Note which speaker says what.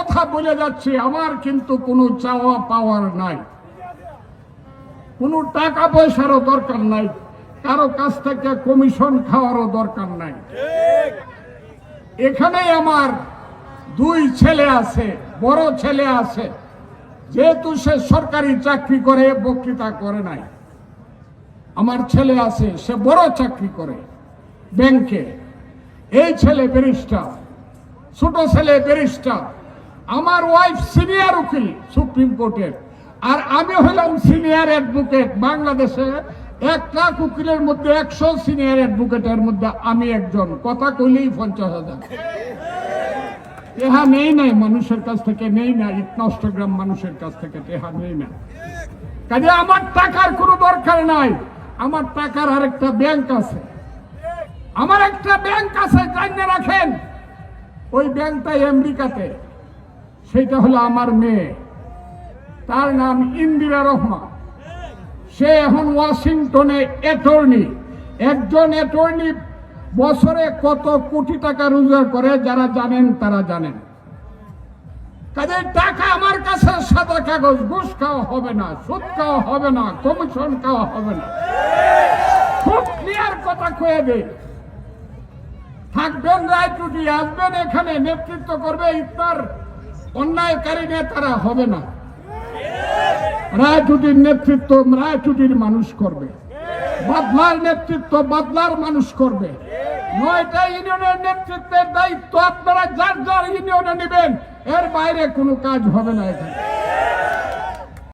Speaker 1: কথা বলে যাচ্ছি, আমার কিন্তু কোনো চাওয়া পাওয়ার নাই, কোনো টাকা পয়সারও দরকার নাই, কারো কাছ থেকে কমিশন খাওয়ারও দরকার নাই। এখানে আমার দুই ছেলে আছে, বড় ছেলে আছে, যেহেতু সে সরকারি চাকরি করে, বক্তৃতা করে নাই। আমার ছেলে আছে, সে বড় চাকরি করে ব্যাংকে, এই ছেলে ব্যারিস্টার, ছোট ছেলে ব্যারিস্টার। আমার ওয়াইফ সিনিয়র উকিল সুপ্রিম কোর্টের, আর আমি হলাম সিনিয়র অ্যাডভোকেট। বাংলাদেশে 1 লাখ উকিলের মধ্যে 100 সিনিয়র অ্যাডভোকেটের মধ্যে আমি একজন। কথা কইলেই 50,000। টেহা নেই নাই মানুষের কাছ থেকে, নেই না নষ্টগ্রাম মানুষের কাছ থেকে টেহা নেই না। কাজে আমার টাকার কোনো দরকার নাই। আমার টাকার আরেকটা ব্যাংক আছে, আমার একটা ব্যাংক আছে, জানিয়ে রাখেন। ওই ব্যাংকটা আমেরিকাতে, সেটা হলো আমার মেয়ে, তার নাম ইন্দিরা রহমান। সে এখন ওয়াশিংটনে অ্যাটর্নি। একজন অ্যাটর্নি বছরে কত কোটি টাকা রোজগার করে, যারা জানেন তারা জানেন। কাজে টাকা আমার কাছে সাদা কাগজ, ঘুষ খাওয়া হবে না, সুদ খাওয়া হবে না, কমিশন খাওয়া হবে না। খুব ক্লিয়ার কথা কয়ে দেয়। থাকবেন রায়চুটি, আসবেন এখানে, নেতৃত্ব করবে, ইফতার অন্যায়কারী নেতারা হবে না। রায়চুটির নেতৃত্ব রায়চুটির মানুষ করবে, বাদলার নেতৃত্ব বাদলার মানুষ করবে। 9টা ইউনিয়নের নেতৃত্বের দায়িত্ব আপনারা যার যার ইউনিয়নে নেবেন, এর বাইরে কোনো কাজ হবে না এখানে।